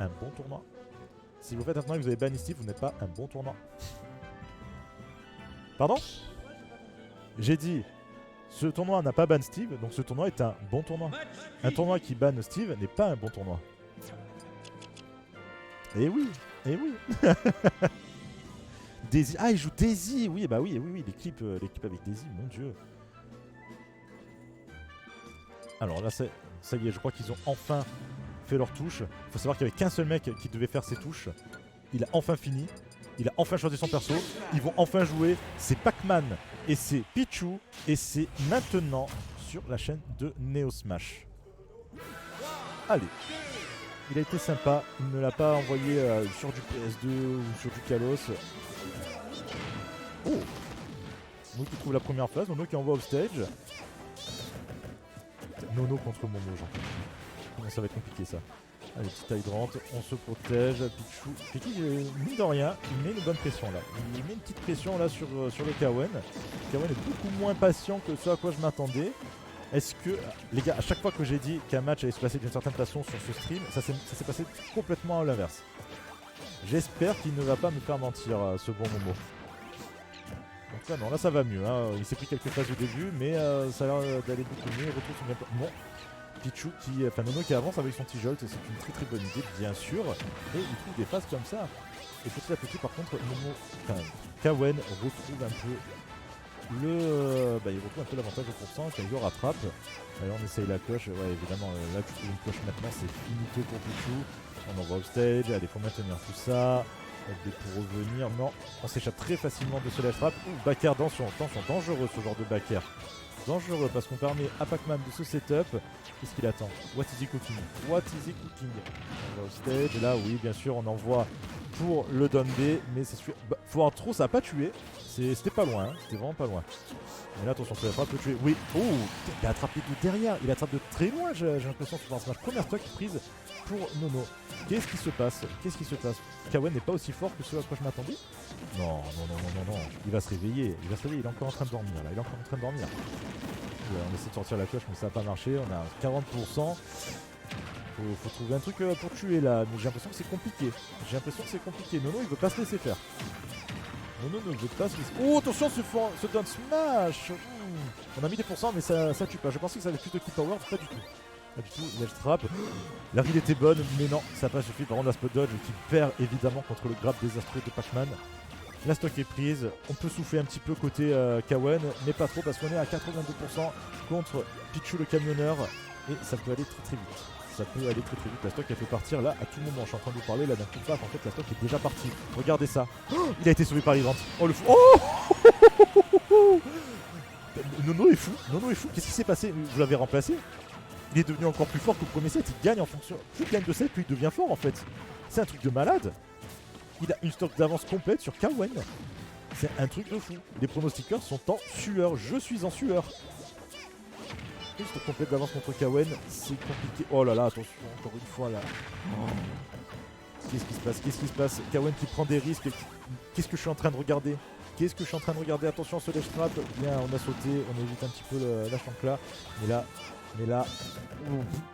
un bon tournoi. Si vous faites un tournoi et que vous avez banni Steve, vous n'êtes pas un bon tournoi. Pardon? J'ai dit, ce tournoi n'a pas ban Steve, donc ce tournoi est un bon tournoi. Un tournoi qui banne Steve n'est pas un bon tournoi. Eh oui, eh oui. Daisy, ah il joue Daisy, oui bah oui, l'équipe avec Daisy, mon dieu. Alors là ça y est, je crois qu'ils ont enfin fait leur touche. Il faut savoir qu'il n'y avait qu'un seul mec qui devait faire ses touches. Il a enfin fini. Il a enfin choisi son perso. Ils vont enfin jouer. C'est Pac-Man et c'est Pichu. Et c'est maintenant sur la chaîne de Neo Smash. Allez. Il a été sympa. Il ne l'a pas envoyé sur du PS2 ou sur du Kalos. Oh, Nono qui trouve la première phase. Nono qui envoie au stage. Nono contre Momo, genre. Comment ça va être compliqué ça. Allez, petite hydrante, on se protège. Pichu, mine de rien, il met une bonne pression là. Il met une petite pression là sur le Kawen. Kawen est beaucoup moins patient que ce à quoi je m'attendais. Est-ce que, les gars, à chaque fois que j'ai dit qu'un match allait se passer d'une certaine façon sur ce stream, ça s'est passé complètement à l'inverse. J'espère qu'il ne va pas me faire mentir, ce bon Momo. En tout cas, non, là ça va mieux. Hein. Il s'est pris quelques phases au début, mais ça a l'air d'aller beaucoup mieux. Il retrouve son gameplay. Bon. Pichu enfin Nono qui avance avec son petit jolt, c'est une très très bonne idée bien sûr, et il trouve des phases comme ça. Et petit à petit par contre Kawen retrouve un peu il retrouve un peu l'avantage au pourcent, Kaigo rattrape. Allez on essaye la cloche, ouais évidemment là tu trouves une cloche maintenant, c'est finito pour Pichu. On envoie au stage, allez faut maintenir tout ça. Pour revenir, non, on s'échappe très facilement de ce left trap. Ouh, backer, attention, dangereux ce genre de backer. Dangereux parce qu'on permet à Pac-Man de se setup. Qu'est-ce qu'il attend? What is he cooking? What is he cooking? On va au stage, là oui bien sûr on envoie pour le down B, mais c'est sûr, faut un trop, ça a pas tué. C'était pas loin, hein. C'était vraiment pas loin. Mais là attention, ça va pas peut tuer. Oui, oh, il a attrapé de derrière, il attrape de très loin, j'ai l'impression sur un smash. Première stock prise pour Nono. Qu'est-ce qui se passe? Kawen n'est pas aussi fort que ce à quoi je m'attendais? Non. Il va se réveiller, il est encore en train de dormir là, on essaie de sortir la cloche mais ça n'a pas marché, on a 40%. Faut trouver un truc pour tuer là, mais j'ai l'impression que c'est compliqué. Nono il veut pas se laisser faire. Oh attention ce down smash. On a mis des pourcents mais ça tue pas. Je pensais que ça avait plus de kill power, pas du tout. Il trap. La read était bonne, mais non, ça n'a pas suffi. Par contre, la spot dodge qui perd évidemment contre le grab désastreux de Pac-Man. La stock est prise. On peut souffler un petit peu côté Kawen, mais pas trop parce qu'on est à 82% contre Pichu le camionneur. Et ça peut aller très vite. La stock a fait partir là à tout moment. Je suis en train de vous parler là d'un coup de paf. En fait, la stock est déjà partie. Regardez ça. Oh, il a été sauvé par l'hydrant. Oh le fou. Oh Nono est fou. Qu'est-ce qui s'est passé? Vous l'avez remplacé? Il est devenu encore plus fort que le premier set, il gagne en fonction. Plus il gagne de set, plus il devient fort en fait. C'est un truc de malade. Il a une stock d'avance complète sur Kawen. C'est un truc de fou. Les pronostiqueurs sont en sueur. Je suis en sueur. Une stock complète d'avance contre Kawen, c'est compliqué. Oh là là, attention, encore une fois là. Oh. Qu'est-ce qui se passe? Kawen qui prend des risques. Qu'est-ce que je suis en train de regarder? Attention, ce ledge trap. Bien, on a sauté, on évite un petit peu la chancla. Mais là,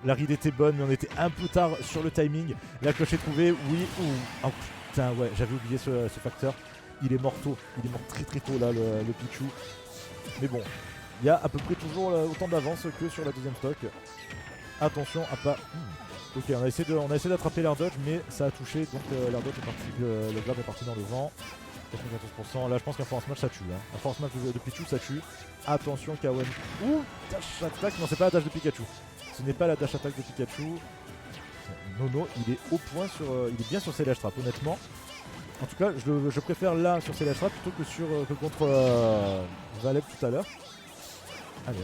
la read était bonne, mais on était un peu tard sur le timing. La cloche est trouvée, oui. Oh putain, ouais, j'avais oublié ce facteur. Il est mort tôt, il est mort très tôt là, le Pichu. Mais bon, il y a à peu près toujours autant d'avance que sur la deuxième stock. Attention à pas... Ok, on a essayé d'attraper l'air dodge, mais ça a touché, donc l'air dodge est parti, le grab est parti dans le vent. 94%, là je pense qu'un force match ça tue. Hein. Un force match de Pichu ça tue. Attention Kawen. Ouh, dash attack, non c'est pas la dash de Pikachu. Ce n'est pas la dash attack de Pikachu. Nono, il est au point il est bien sur ses ledge traps honnêtement. En tout cas, je préfère là sur ses ledge traps plutôt que contre Valeb tout à l'heure. Allez,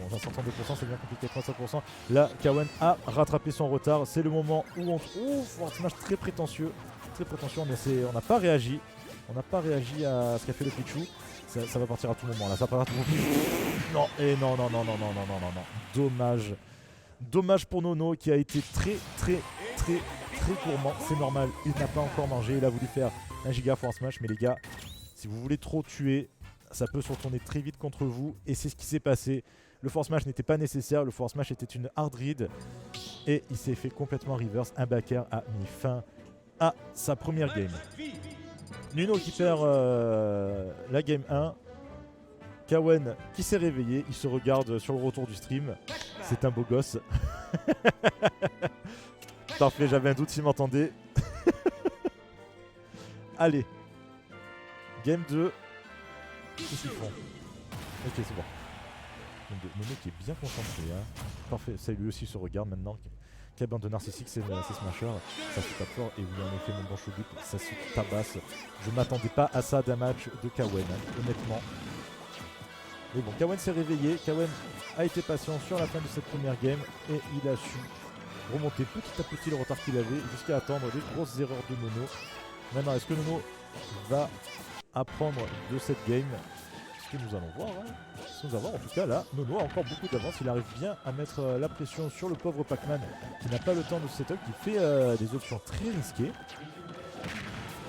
attention, 132%, c'est bien compliqué, 35%. Là, Kawen a rattrapé son retard. C'est le moment où on... Ouh, force match très prétentieux. On n'a pas réagi. À ce qu'a fait le Pichu. Ça va partir à tout moment là. Ça part à tout moment. Non. Dommage pour Nono qui a été très gourmand. C'est normal. Il n'a pas encore mangé. Il a voulu faire un giga force smash. Mais les gars, si vous voulez trop tuer, ça peut se retourner très vite contre vous. Et c'est ce qui s'est passé. Le force smash n'était pas nécessaire, le force smash était une hard read. Et il s'est fait complètement reverse. Un backer a mis fin à sa première game. Nuno qui perd la game 1. Kawen qui s'est réveillé, il se regarde sur le retour du stream. C'est un beau gosse. Parfait, j'avais un doute s'il m'entendait. Allez. Game 2. Qu'est-ce qu'ils font? Ok, c'est bon. Momo qui est bien concentré. Hein. Parfait, ça lui aussi se regarde maintenant. Cabin de narcissique, c'est Smasher. Ça se tape fort. Et oui, en effet, mon bon show ça se tabasse. Je m'attendais pas à ça d'un match de Kawen, hein, honnêtement. Mais bon, Kawen s'est réveillé. Kawen a été patient sur la fin de cette première game. Et il a su remonter petit à petit le retard qu'il avait jusqu'à attendre les grosses erreurs de Nono. Maintenant, est-ce que Nono va apprendre de cette game? Ce que nous allons voir. Hein. Ce que nous allons voir, en tout cas, là, Nono a encore beaucoup d'avance. Il arrive bien à mettre la pression sur le pauvre Pac-Man qui n'a pas le temps de setup, qui fait des options très risquées.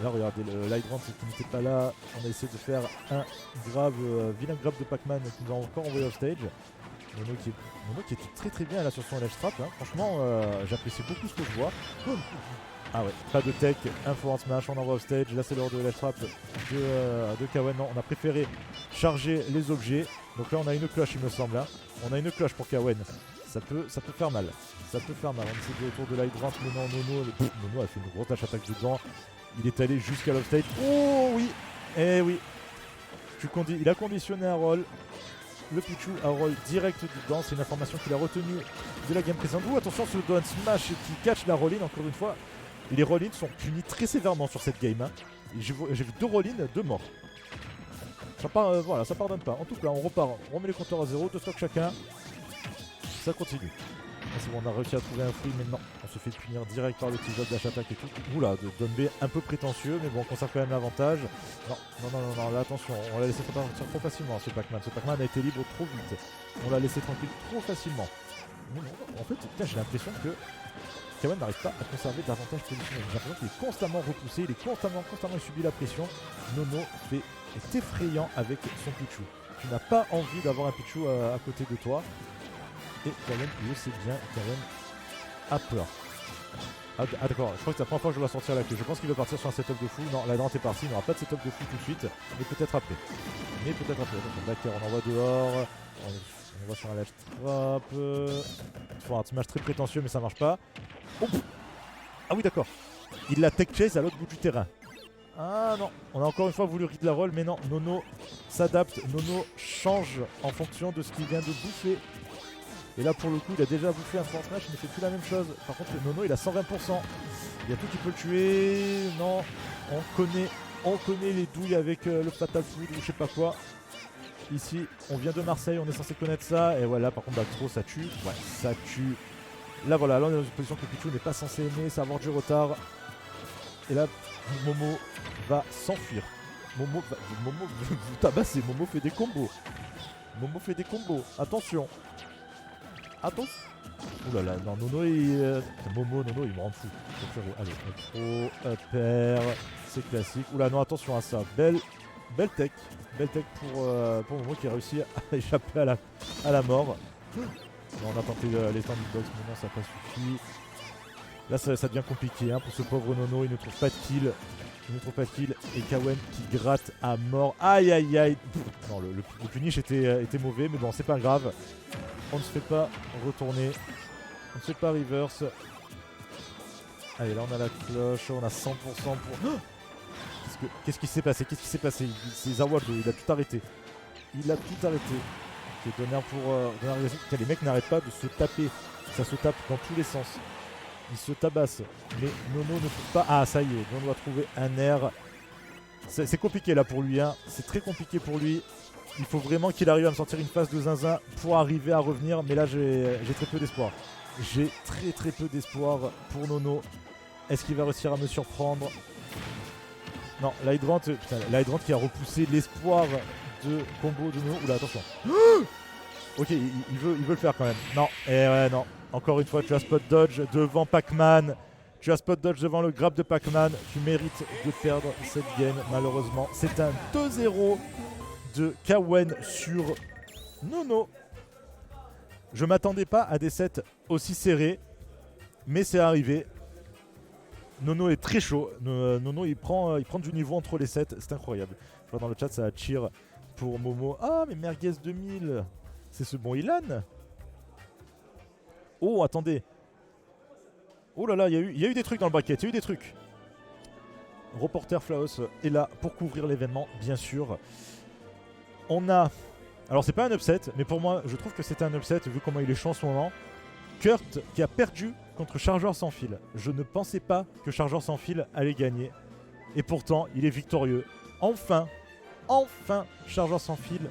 Là, regardez, le Lightrant qui n'était pas là. On a essayé de faire un grave, vilain grab de Pac-Man qui nous a encore envoyé off stage. Nono qui était très très bien là sur son ledge trap. Hein. Franchement, j'apprécie beaucoup ce que je vois. Ah ouais, pas de tech, un forward smash, on envoie off stage. Là, c'est l'heure de ledge trap de Kawen. Non, on a préféré charger les objets. Donc là, on a une cloche, il me semble. Hein. On a une cloche pour Kawen. Ça peut faire mal. Ça peut faire mal. On essaie de autour de l'hydrant, mais non, Nono a fait une grosse dash attaque dedans. Il est allé jusqu'à l'offstage. Oh oui. Eh oui. Il a conditionné un roll. Le Pichu a roll direct dedans. C'est une information qu'il a retenue de la game précédente. Ouh, attention sur le down smash qui catch la roll-in encore une fois. Et les roll-in sont punis très sévèrement sur cette game. Hein. J'ai vu 2 roll-in, 2 morts. Voilà, ça pardonne pas. En tout cas, on repart. On remet les compteurs à 0. 2 stocks chacun. Ça continue. C'est bon, on a réussi à trouver un fruit, mais non, on se fait punir direct par le petit dash attack et tout. Oula, de Don B un peu prétentieux, mais bon, on conserve quand même l'avantage. Non, là attention, on l'a laissé partir trop facilement ce Pac-Man. Ce Pac-Man a été libre trop vite. On l'a laissé tranquille trop facilement. Non, en fait, j'ai l'impression que Kawen n'arrive pas à conserver davantage positionnel. J'ai l'impression qu'il est constamment repoussé, il est constamment subit la pression. Nono est effrayant avec son Pichu. Tu n'as pas envie d'avoir un Pichu à côté de toi. Et Kawen, lui, c'est bien. Kawen a peur. Ah d'accord, je crois que c'est la première fois que je dois sortir la clé. Je pense qu'il va partir sur un setup de fou. Non, la drante est partie, il n'y aura pas de setup de fou tout de suite. Mais peut-être après. Attention, Backer, on envoie dehors. On va sur un ledge trap. Il faut un smash très prétentieux, mais ça marche pas. Oh, ah oui, d'accord. Il la tech chase à l'autre bout du terrain. Ah non, on a encore une fois voulu read la roll, mais non. Nono s'adapte. Nono change en fonction de ce qu'il vient de bouffer. Et là pour le coup il a déjà bouffé un forward smash, il ne fait plus la même chose. Par contre Nono il a 120%. Il y a tout qui peut le tuer. Non, on connaît les douilles avec le fatal food ou je sais pas quoi. Ici on vient de Marseille, on est censé connaître ça. Et voilà par contre Backthrow ça tue. Ouais ça tue. Là voilà, là on est dans une position que Pichu n'est pas censé aimer, ça va avoir du retard. Et là Momo va s'enfuir. Momo vous tabassez, Momo fait des combos. Attention. Attention. Oulala, non, Nono il... Nono il me rend fou. Allez, upper, c'est classique. Oula, non, attention à ça. Belle tech. Pour Momo qui a réussi à échapper à la mort. Non, on a tenté les standing box, mais non, ça n'a pas suffi. Là, ça devient compliqué hein, pour ce pauvre Nono. Il ne trouve pas de kill. Et Kawen qui gratte à mort. Aïe. Non, le punish était mauvais, mais bon, c'est pas grave. On ne se fait pas retourner. On ne se fait pas reverse. Allez, là on a la cloche. On a 100% pour... Oh, qu'est-ce qui s'est passé? C'est Zawaldo, il a tout arrêté. Ok, donner pour... les mecs n'arrêtent pas de se taper. Ça se tape dans tous les sens. Ils se tabassent. Mais Nono ne trouve pas... Ah, ça y est. Nono a trouvé un air. C'est compliqué là pour lui. Hein. C'est très compliqué pour lui. Il faut vraiment qu'il arrive à me sortir une phase de zinzin pour arriver à revenir. Mais là, j'ai très peu d'espoir. J'ai très peu d'espoir pour Nono. Est-ce qu'il va réussir à me surprendre? Non, l'hydrant qui a repoussé l'espoir de combo de Nono. Oula, attention. Ok, il veut le faire quand même. Non, non. Encore une fois, tu as spot dodge devant Pac-Man. Tu as spot dodge devant le grab de Pac-Man. Tu mérites de perdre cette game, malheureusement. C'est un 2-0 de Kawen sur Nono. Je m'attendais pas à des sets aussi serrés, mais c'est arrivé. Nono est très chaud. Nono, il prend du niveau entre les sets. C'est incroyable. Je vois dans le chat, ça cheer pour Momo. Ah, mais Merguez 2000. C'est ce bon Ilan. Oh, attendez. Oh là là, il y a eu des trucs dans le bracket. Il y a eu des trucs. Reporter Flaos est là pour couvrir l'événement, bien sûr. On a... Alors, c'est pas un upset, mais pour moi, je trouve que c'était un upset, vu comment il est chaud en ce moment. Kurt qui a perdu contre Chargeur sans fil. Je ne pensais pas que Chargeur sans fil allait gagner. Et pourtant, il est victorieux. Enfin, Chargeur sans fil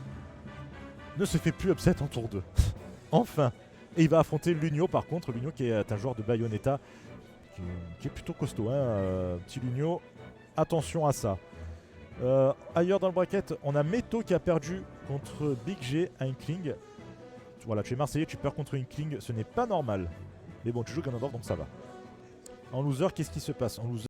ne se fait plus upset en tour 2. Enfin. Et il va affronter Lunio par contre. Lunio qui est un joueur de Bayonetta qui est plutôt costaud. Hein, petit Lunio, attention à ça. Ailleurs dans le bracket, on a Meto qui a perdu contre Big G à Inkling. Voilà, tu es Marseillais, tu perds contre Inkling, ce n'est pas normal. Mais bon, tu joues Ganondorf donc ça va. En loser, qu'est-ce qui se passe? En loser,